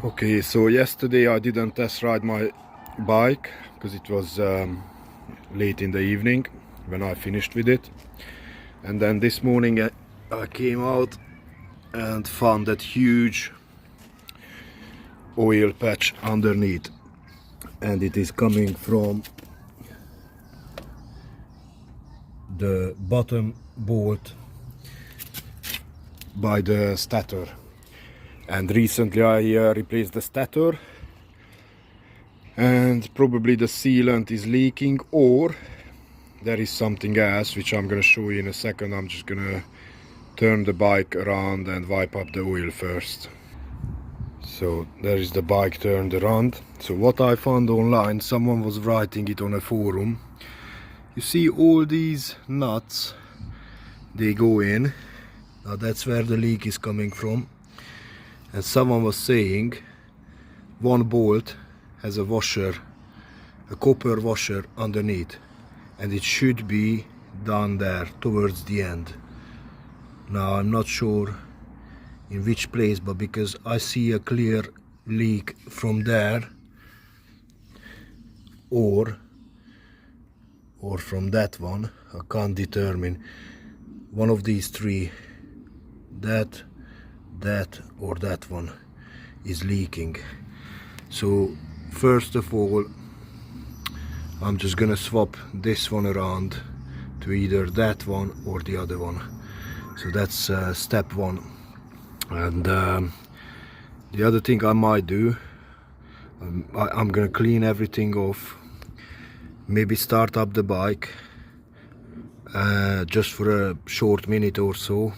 Okay, so yesterday I didn't test ride my bike because it was late in the evening when I finished with it, and then this morning I came out and found that huge oil patch underneath, and it is coming from the bottom bolt by the stator. And recently I replaced the stator, and probably the sealant is leaking, or there is something else which I'm gonna show you in a second. I'm just gonna turn the bike around and wipe up the oil first. So there is the bike turned around. So what I found online, someone was writing it on a forum. You see all these nuts, they go in. Now that's where the leak is coming from. And someone was saying one bolt has a washer, a copper washer underneath, and it should be down there towards the end. Now I'm not sure in which place, but because I see a clear leak from there or from that one, I can't determine. One of these three, that or that one, is leaking. So first of all, I'm just gonna swap this one around to either that one or the other one. So that's step one. And the other thing I might do, I'm gonna clean everything off, maybe start up the bike just for a short minute or so,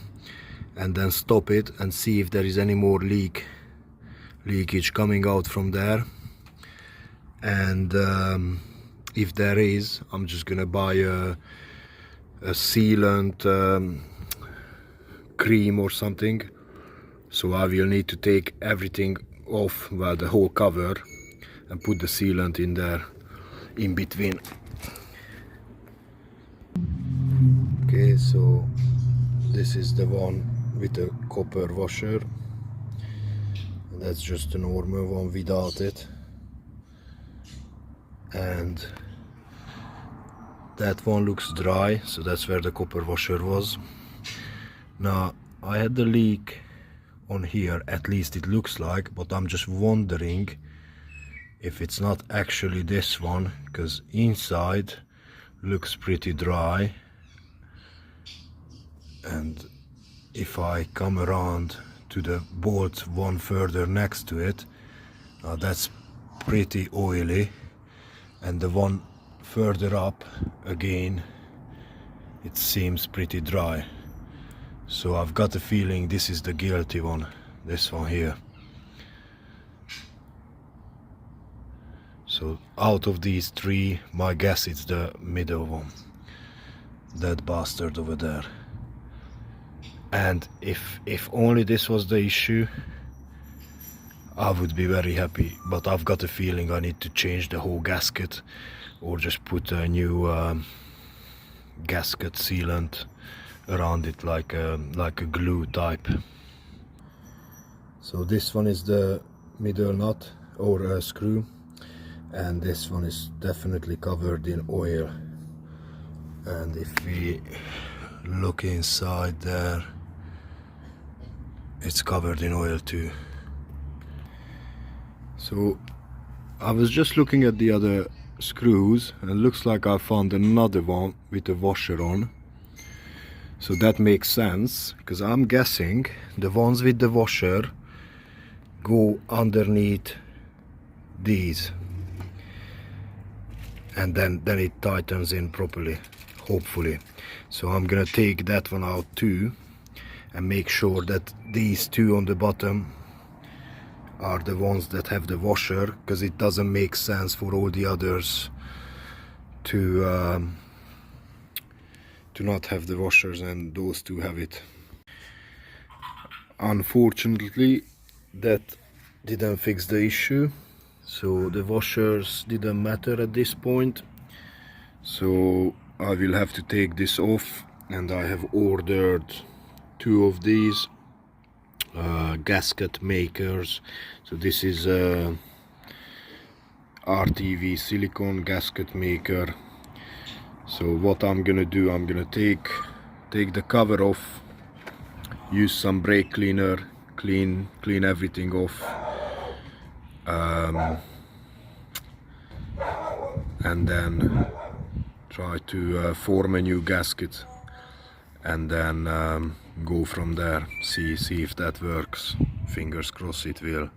and then stop it and see if there is any more leakage coming out from there. And if there is, I'm just gonna buy a sealant cream or something. So I will need to take everything off, well, the whole cover, and put the sealant in there in between. Okay, so this is the one with the copper washer, and that's just a normal one without it. And that one looks dry, so that's where the copper washer was. Now I had the leak on here, at least it looks like, but I'm just wondering if it's not actually this one, because inside looks pretty dry. And if I come around to the bolt one further next to it, that's pretty oily, and the one further up again, it seems pretty dry. So I've got a feeling this is the guilty one, this one here. So out of these three, my guess it's the middle one, that bastard over there. And if only this was the issue, I would be very happy, but I've got a feeling I need to change the whole gasket, or just put a new gasket sealant around it, like a glue type. So this one is the middle nut or screw, and this one is definitely covered in oil. And if we look inside there, it's covered in oil too. So I was just looking at the other screws, and it looks like I found another one with a washer on. So that makes sense, because I'm guessing the ones with the washer go underneath these, and then it tightens in properly, hopefully. So I'm gonna take that one out too, and make sure that these two on the bottom are the ones that have the washer, because it doesn't make sense for all the others to not have the washers, and those two have it. Unfortunately, that didn't fix the issue, so the washers didn't matter at this point. So I will have to take this off, and I have ordered two of these gasket makers. So this is a RTV silicone gasket maker. So what I'm gonna do, I'm gonna take the cover off, use some brake cleaner, clean everything off, and then try to form a new gasket, and then go from there. See if that works. Fingers crossed it will.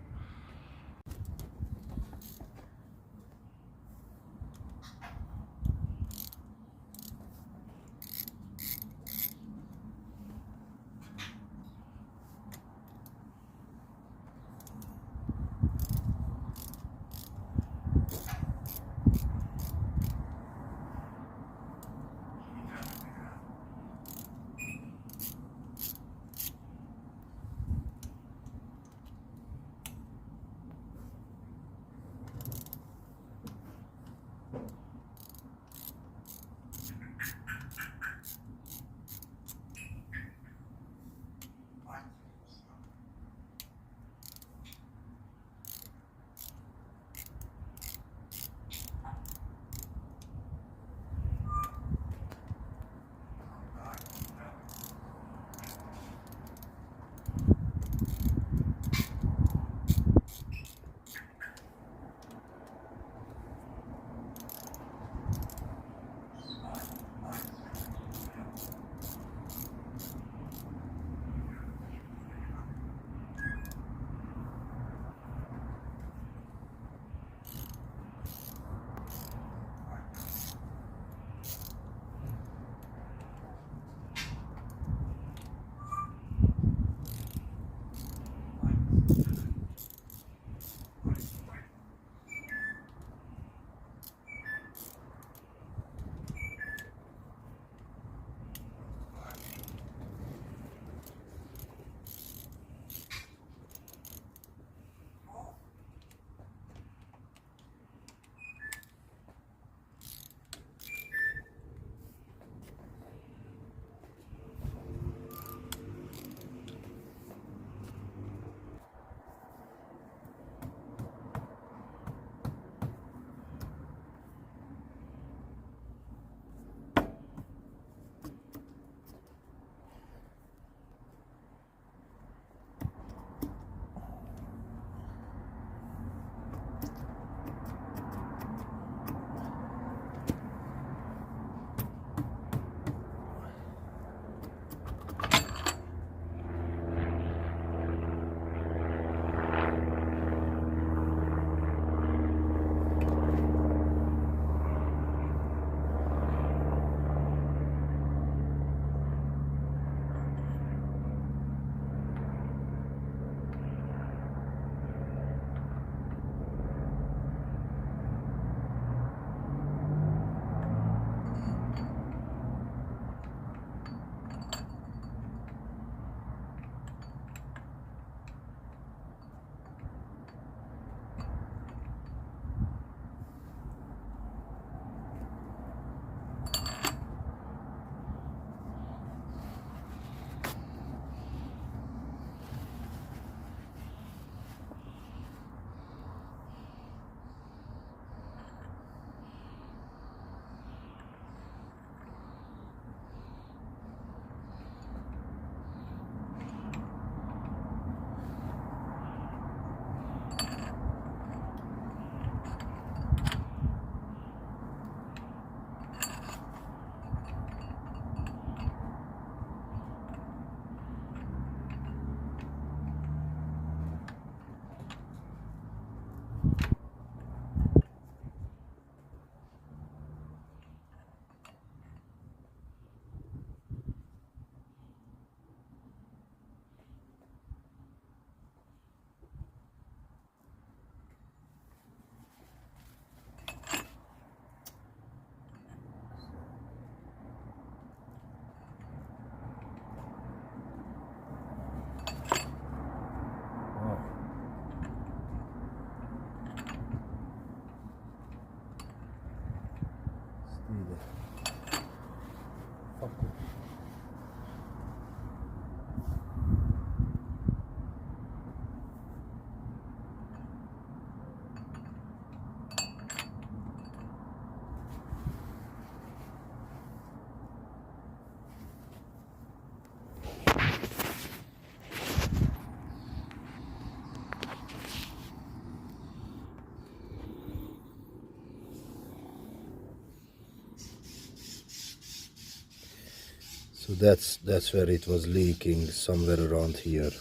So that's where it was leaking, somewhere around here.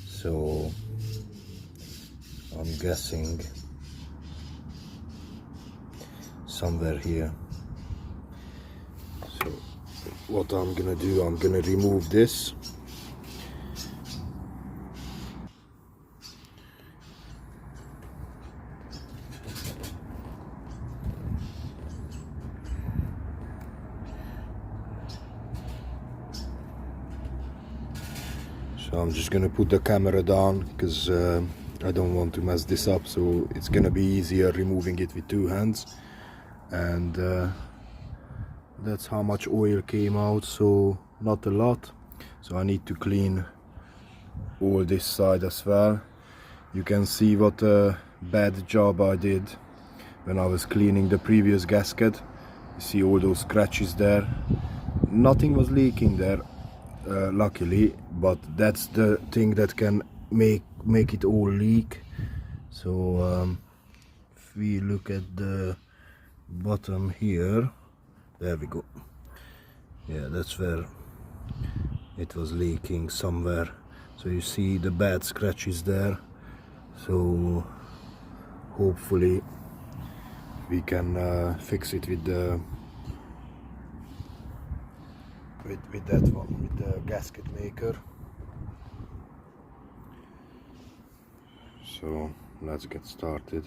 So I'm guessing somewhere here. So what I'm gonna do, I'm gonna remove this. So I'm just gonna put the camera down because I don't want to mess this up, so it's gonna be easier removing it with two hands. And that's how much oil came out, so not a lot. So I need to clean all this side as well. You can see what a bad job I did when I was cleaning the previous gasket. You see all those scratches there. Nothing was leaking there, luckily, but that's the thing that can make it all leak. So if we look at the bottom here, there we go. Yeah, that's where it was leaking somewhere. So you see the bad scratches there. So hopefully we can fix it with the with that one, with the gasket maker. So let's get started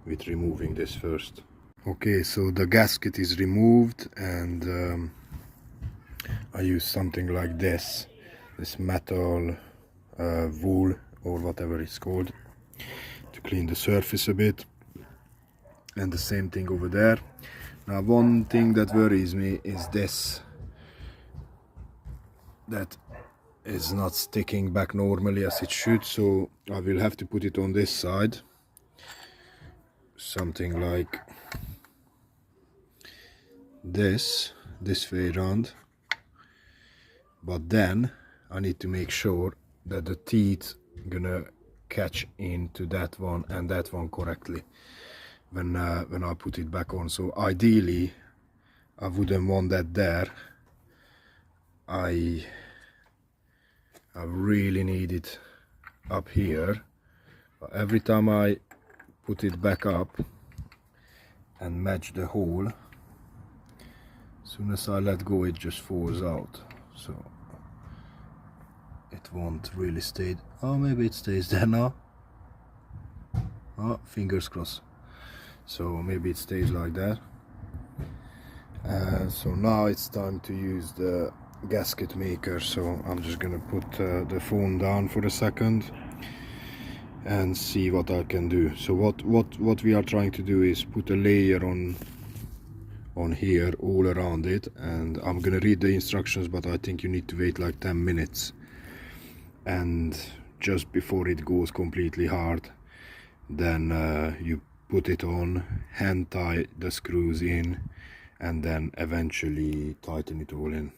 with removing this first. Okay, so the gasket is removed, and I use something like this metal wool or whatever it's called to clean the surface a bit, and the same thing over there. Now one thing that worries me is this, that is not sticking back normally as it should, so I will have to put it on this side, something like this way around. But then I need to make sure that the teeth gonna catch into that one and that one correctly when I put it back on. So ideally I wouldn't want that there. I really need it up here. But every time I put it back up and match the hole, as soon as I let go, it just falls out. So it won't really stay. Oh, maybe it stays there now. Oh, fingers crossed. So maybe it stays like that. So now it's time to use the gasket maker. So I'm just gonna put the phone down for a second and see what I can do. So what we are trying to do is put a layer on here all around it, and I'm gonna read the instructions, but I think you need to wait like 10 minutes, and just before it goes completely hard, then you put it on, hand tie the screws in, and then eventually tighten it all in.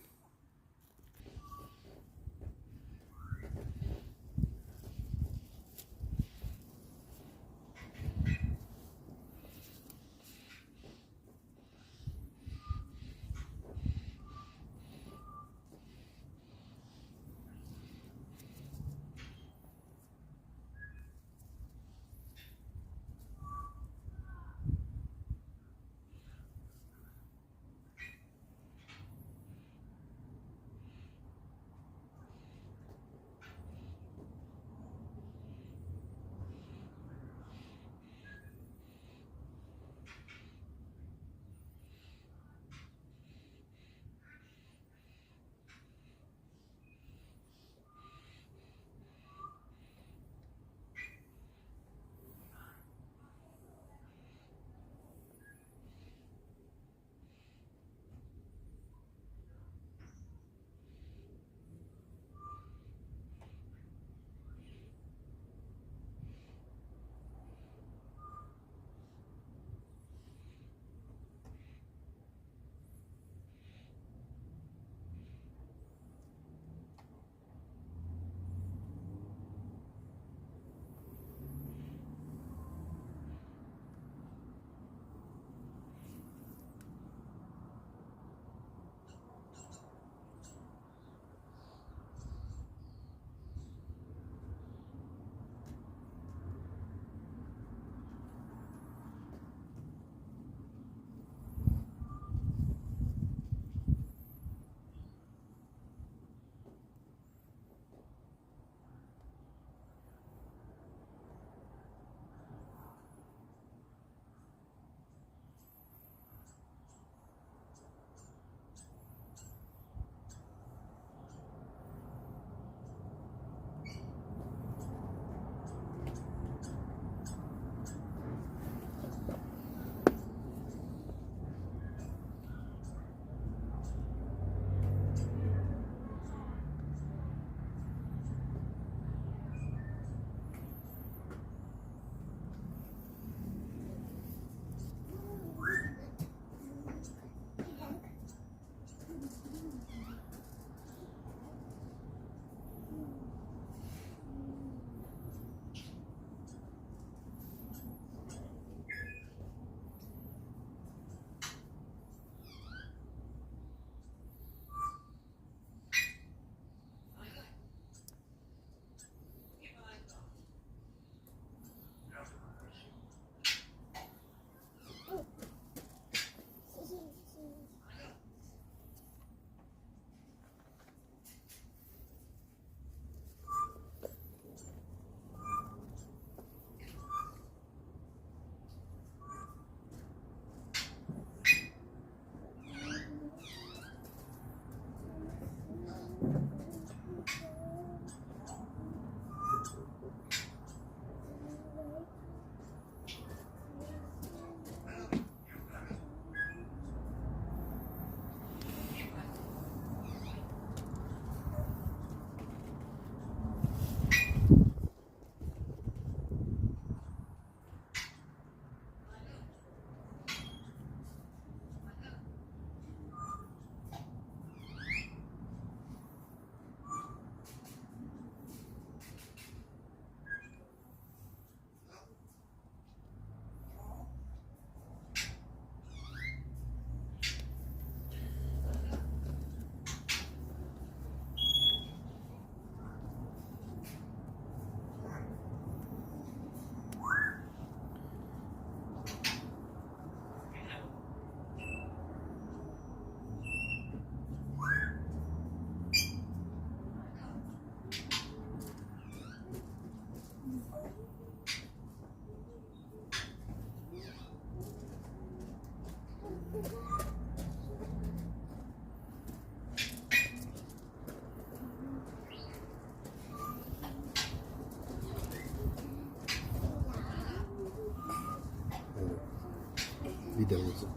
Videózok.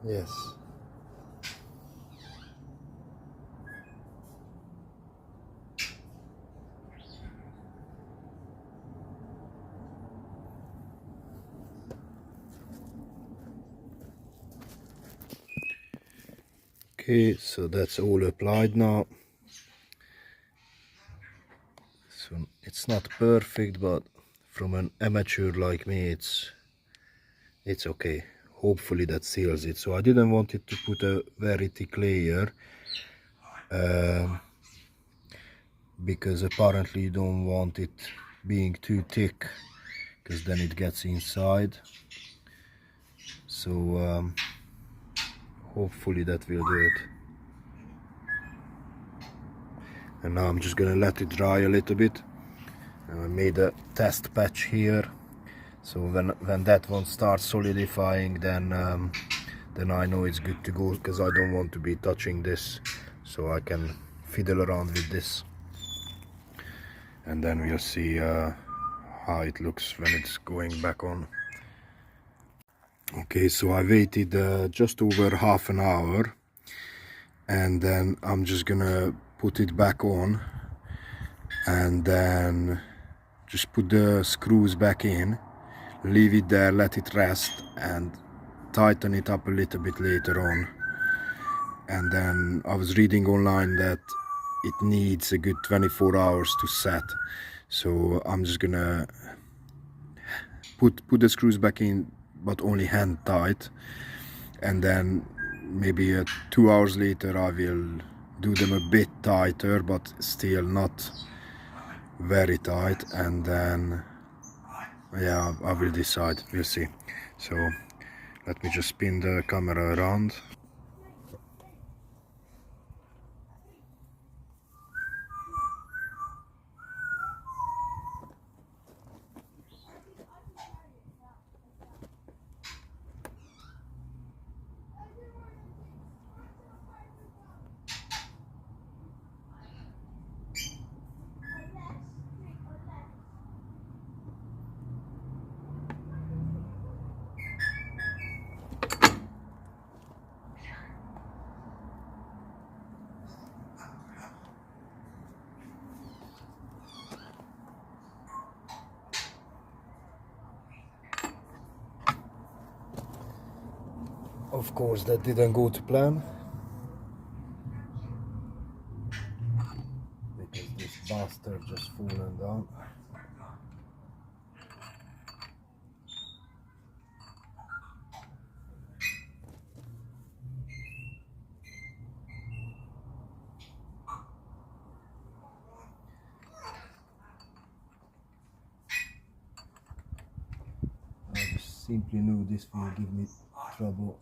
Yes. Okay, so that's all applied now. So it's not perfect, but from an amateur like me, it's okay. Hopefully that seals it. So I didn't want it to put a very thick layer because apparently you don't want it being too thick because then it gets inside. So hopefully that will do it. And now I'm just gonna let it dry a little bit. I made a test patch here, so when that one starts solidifying, then I know it's good to go, because I don't want to be touching this, so I can fiddle around with this, and then we'll see how it looks when it's going back on. Okay, so I waited just over half an hour, and then I'm just gonna put it back on, and then just put the screws back in, leave it there, let it rest, and tighten it up a little bit later on. And then I was reading online that it needs a good 24 hours to set, so I'm just gonna put the screws back in, but only hand tight, and then maybe 2 hours later I will do them a bit tighter, but still not very tight, and then yeah, I will decide, we'll see. So let me just spin the camera around. Of course that didn't go to plan, because this bastard just fallen down. I just simply knew this will give me trouble.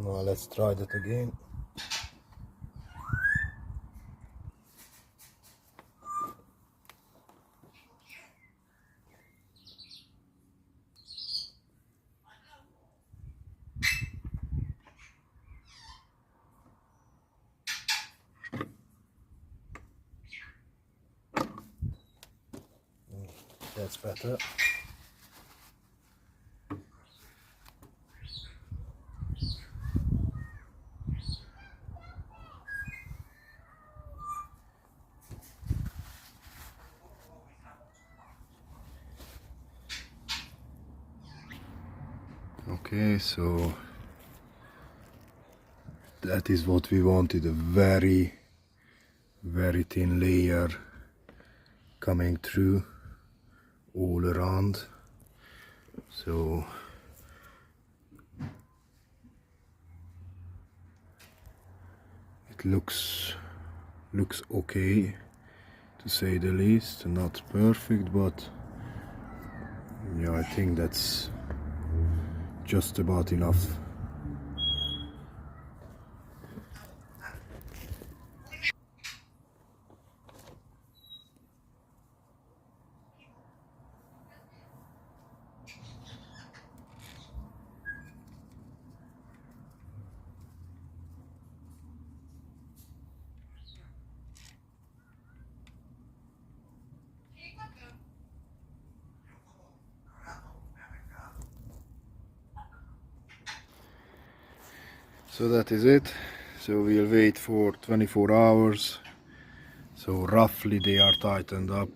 Now let's try that again. That's better. Okay, so that is what we wanted, a very thin layer coming through all around. So it looks okay, to say the least. Not perfect, but yeah, I think that's just about enough. So that is it. So we'll wait for 24 hours. So roughly they are tightened up.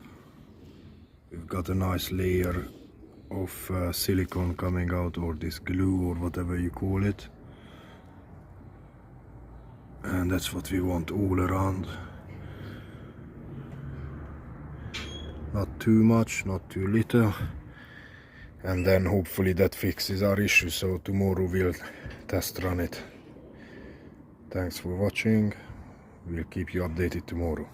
We've got a nice layer of silicone coming out, or this glue, or whatever you call it. And that's what we want all around. Not too much, not too little. And then hopefully that fixes our issue. So tomorrow we'll test run it. Thanks for watching. We'll keep you updated tomorrow.